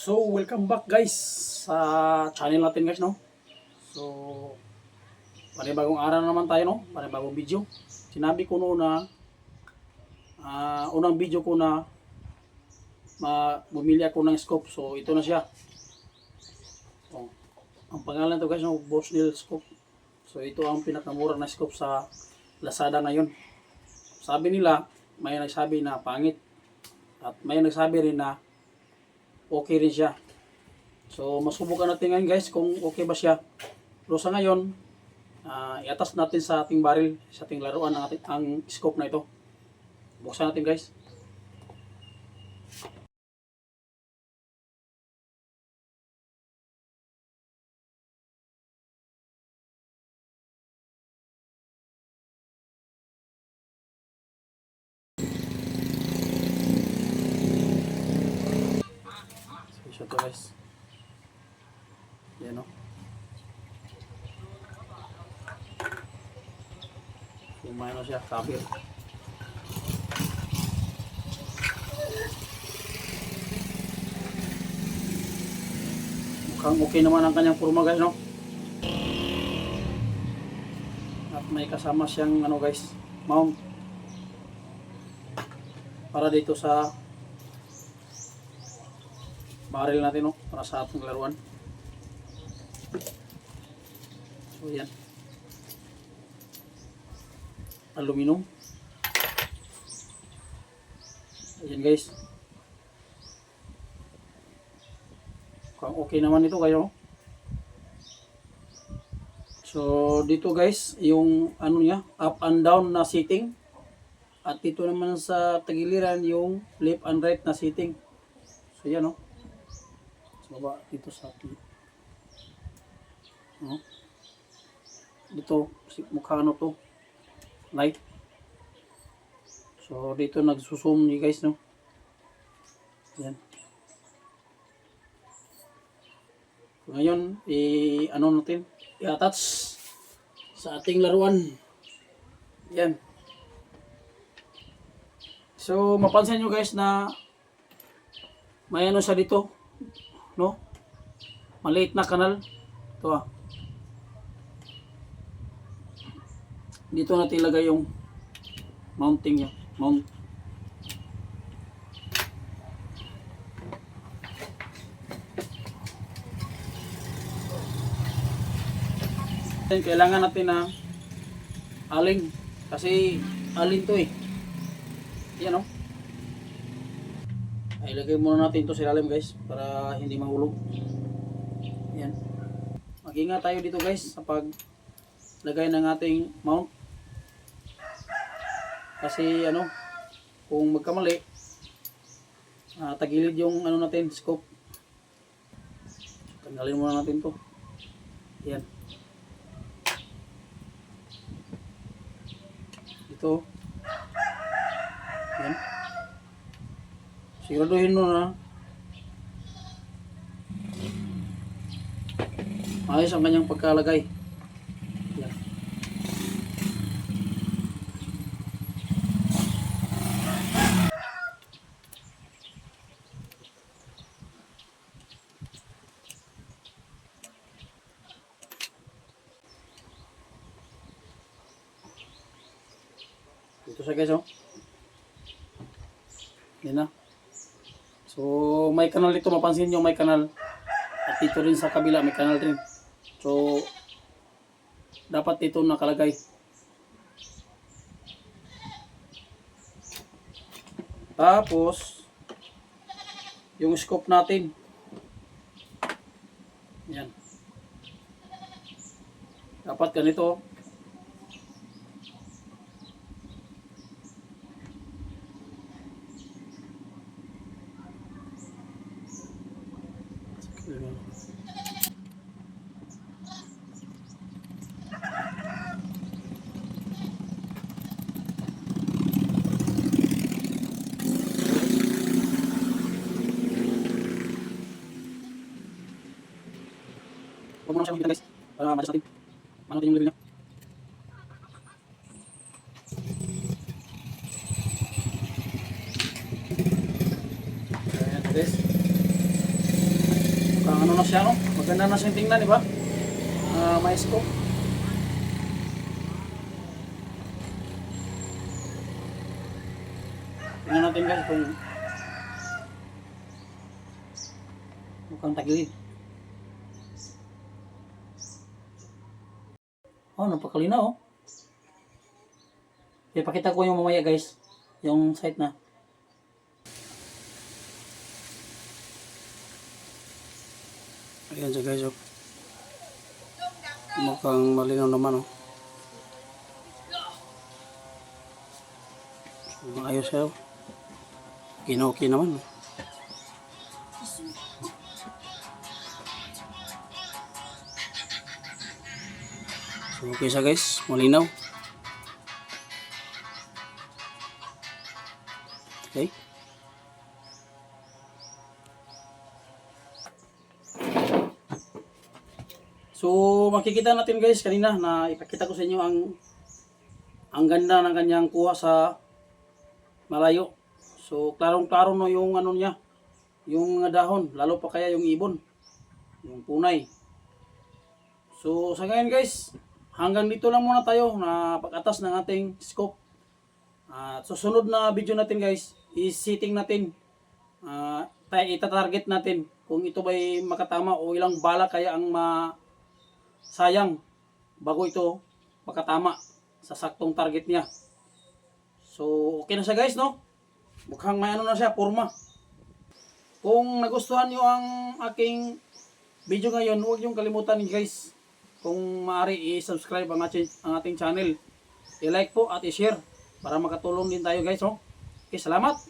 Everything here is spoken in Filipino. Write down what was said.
So, welcome back guys sa channel natin guys, no? So, panibagong araw na naman tayo, no? Panibagong video. Sinabi ko noon na unang video ko na bumili ako ng scope. So, ito na siya. So, ang pangalan to guys, no? Bosnil scope. So, ito ang pinakamura na scope sa Lazada ngayon. Sabi nila, may nagsabi na pangit. At may nagsabi rin na okay rin siya. So, masubukan natin ngayon guys kung okay ba siya. Pero sa ngayon, iatas natin sa ating barrel, sa ating laruan ang scope na ito. Buksan natin guys. So, ito guys. Yan o. Kumain na siya, kabir. Mukhang okay naman ang kanyang forma guys, no? At may kasama siyang ano guys, mount. Para dito sa barrel natin, no? Para sa ating laruan. So yan. Aluminum. Ayan guys. Mukhang okay naman ito kayo. So dito guys, yung ano niya, up and down na setting. At dito naman sa tagiliran yung left and right na setting. So yan, no? So baba dito sa ating. No? Dito mukha ano to, light. So dito nagsusum ni guys, no? Yan. So, ngayon ano natin, i-attach sa ating laruan. Yan. So mapansin nyo guys na may ano siya dito, no? Maliit na kanal. Ito dito natin ilagay yung mounting niya. Mount. Kailangan natin na alin. Kasi alin to eh. Yan o. Ilagay muna natin ito sa ilalim guys. Para hindi mahulog. Yan. Mag-ingat tayo dito guys sa paglagay ng ating mount. Kasi ano, kung magkamali, tagilid yung ano natin, scope. Tanggalin muna natin to. Yan. Ito. Yan. Siguraduhin mo na ayos ang kanyang pagkalagay. Yan. Ito siya guys, oh. Yan na. So may kanal dito, mapansin nyo may kanal. At dito rin sa kabila may kanal rin. So dapat dito nakalagay. Tapos yung scope natin. Yan. Dapat ganito. Huwag mo naman siya magpita guys. Para ma-adjust natin. Ano natin yung level niya. Ayan guys. ano na siya, no? Maganda na siyang tingnan, di ba? May scope. Tingnan natin guys kung mukhang tagilid. Oh, napakalinaw oh. Ipakita ko yung mamaya guys, yung site na. Ayan siya guys oh. Mukhang malinaw naman oh. So, ayos siya oh. Okay naman oh. So, okay siya guys, malinaw. Okay. So makikita natin guys kanina na ipakita ko sa inyo ang ganda ng kanyang kuha sa malayo. So klarong-klaro no yung ano niya, yung mga dahon, lalo pa kaya yung ibon, yung punay. So sa ngayon guys, hanggang dito lang muna tayo na pag-atas ng ating scope. At susunod na video natin guys, is-setting natin, itatarget natin kung ito ba'y makatama o ilang bala kaya ang sayang bago ito makatama sa saktong target niya. So okay na siya guys no? Mukhang may ano na siya, forma. Kung nagustuhan nyo ang aking video ngayon, huwag nyo kalimutan guys, kung maaari i-subscribe ang ating channel, i-like po at i-share para makatulong din tayo guys no? Okay, salamat.